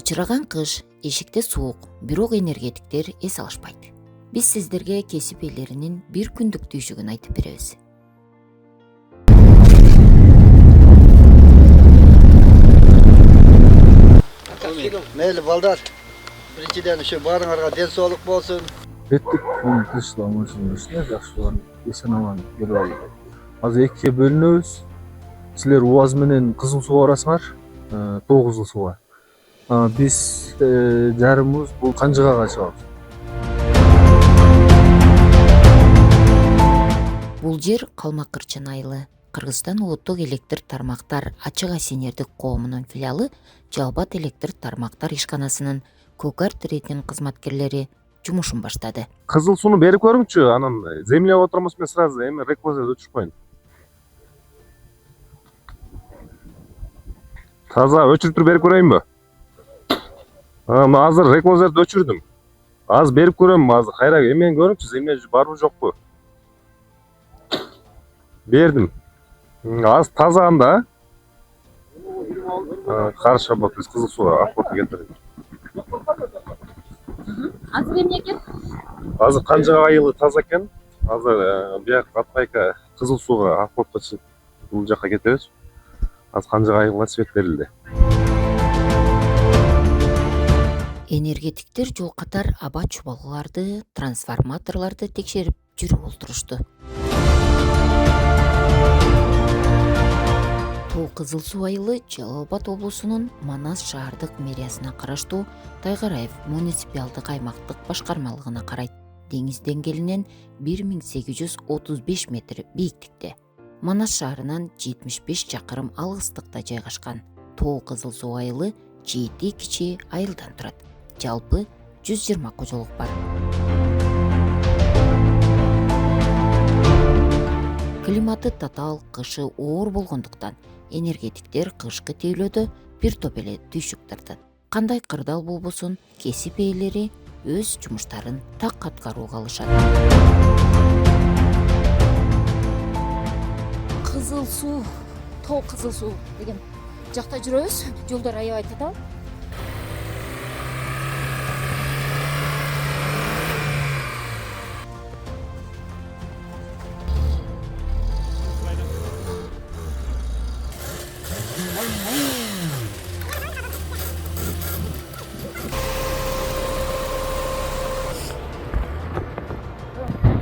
Бычыраган кыш, эшикте суук, бирок энергетиктер эс алышпайт. Биз сиздерге кесип ээлеринин бир күндүк түйшүгүн айтып беребиз. Meyli balдар, birinciden şu barınarga den soğuk bolsun. Беттик бул тышламышын ишне жакшылан эсен аман келип алды. Азыр экиге бөлүнөбүз. Силер УАЗ менен кызыл сууга барасыңар, тоо кызыл сууга. Биз жарымыбыз бул Канжыгага чыгабыз. Бул жер Калмакырчын айылы. Кыргызстан улуттук электр тармактар ачык акционердик коомунун филиалы Жалбат электр тармактар ишканасынын Көкөр Трейдинг кызматкерлери жумушун баштады. Кызыл сууну берип көрүңчү, анан земляга отурмас мен сразу эми реквизит өчүрүп коеюн. Таза өчүрүп туруп берип көрөйүнбү? Азыр реквизит өчүрдүм. Азыр берип көрөм, азыр кайра эмен көрүңчү, земля барбы жокпу? Бердим. Аз таза анда. Хорошо, бак биз кызыл сууга акботу келтирдик. Азыр эмне экен? Азыр Канжыга айылы таза экен. Азыр бияк Атбайка кызыл сууга акботко чыгып бул жакка кетебиз. Азыр Канжыга айылына свет берилди. Энергетиктер жол катар аба чубалгыларды, трансформаторлорду текшерип жүрүп олтурушту. Тоо кызыл суу айылы Жалал Абад облусунун Манас шаардык мэриясына караштуу Тайгараев муниципалдык аймактык башкармалыгына карайт. Деңиз деңгээлинен 1835 метр бийиктикте. Манас шаарынан 75 чакырым алыстыкта жайгашкан. Тоо кызыл суу айылы 7 кичи айылдан турат. Жалпы 120 кожолук бар. Климаты татаал, кышы оор болгондуктан энергетиктер кышкы тейлөөдө бир топ эле түйшүк тартат. Кандай кырдаал болбосун, кесип ээлери өз жумуштарын так аткарууга алышат. Кызыл суу, Тоо кызыл суу деген жакта жүрөбүз. Жолдор аябай татаал.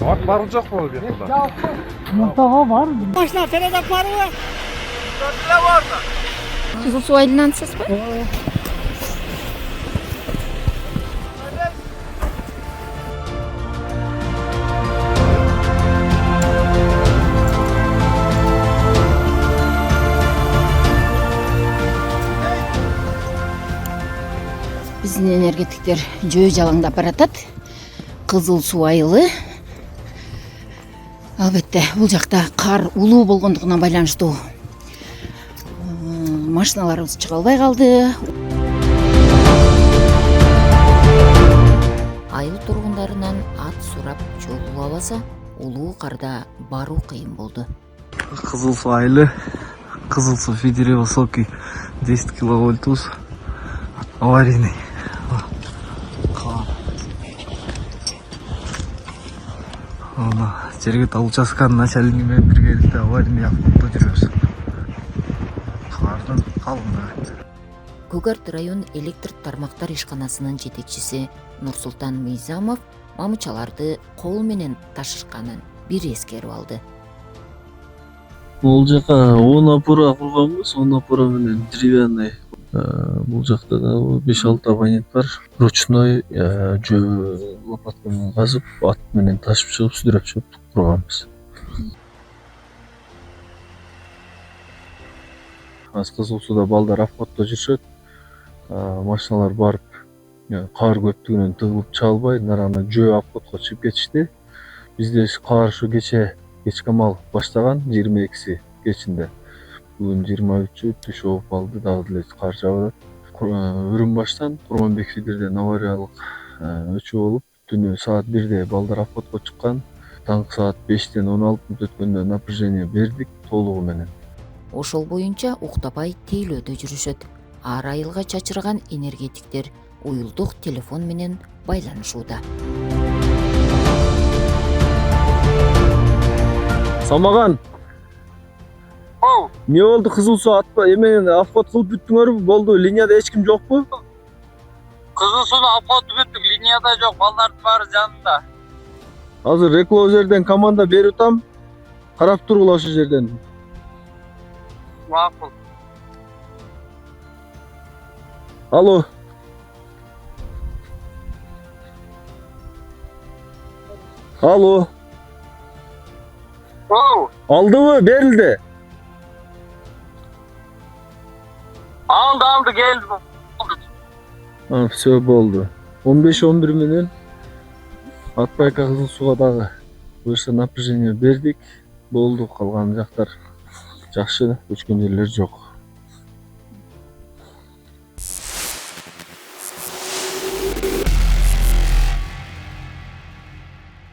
Ат барып жокпу бул жакта? Муртага бар. Машина передок барбы? Кызыл суу айылынансызбы? Биздин энергетиктер жөө жалаңдап баратат. Кызыл суу айылы. Албетте, бул жакта кар улуу болгондугуна байланыштуу машиналарыбыз чыга албай калды. Айыл тургундарынан ат сурап жол булабаса, улуу карда баруу кыйын болду. Кызыл суу айылы, кызыл суу федери высокий 10 киловольтус аварийный. Жергиликтүү участканын начальниги менен биргеликте аварийный автобусто жүрөбүз. Кардын калыңы. Көкөр район электр тармактар ишканасынын жетекчиси Нурсултан Мыйзамов мамычаларды кол менен ташышканын бир эскерип алды. Бул жака 10 опора курганбыз, 10 опора менен деревянный. Бул жакта да 5-6 абонент бар. Ручной жөө лопатка менен казып, ат менен ташып чыгып, сүдүрөп чыгып курганбыз. Азыр кызыл сууда балдар обходдо жүрүшөт. Машиналар барып, кар көптүгүнөн тыгылып чыга албай, нарана жөө обходко чыгып кетишти. Бизде кар ушу кечке мал баштаган 22 кечинде. Бүгүн 23-ü түш оп алды, дагы деле кар жаап атат. Өрүмбаштан Курманбек фидерден авариялык өчүү болуп, түнү саат 1-де балдар обходко чыккан. Таңкы саат 5-тен 16 мүнөт өткөндө напряжение бердик толугу менен. Ошол боюнча уктабай тейлөөдө жүрүшөт. ар айылга чачырган энергетиктер уюлдук телефон менен байланышууда. Самаган. Не болду, кызыл суу атпа эмен обход кылып бүттүңөрбү? Болду, линияда эч ким жокпу? Кызыл сууну обход бүттүк, линияда жок, балдардын баары жанында. Азыр Реклозерден команда берип атам. Карап тургула ошол жерден. Макул. Алло. Алло. Алдыбы, берилди. Алды келди. Все болду. 15-11 менен Атбайка кызыл сууга дагы башка напряжение бердик. Болду, калган жактар жакшы, өчкөн жерлер жок.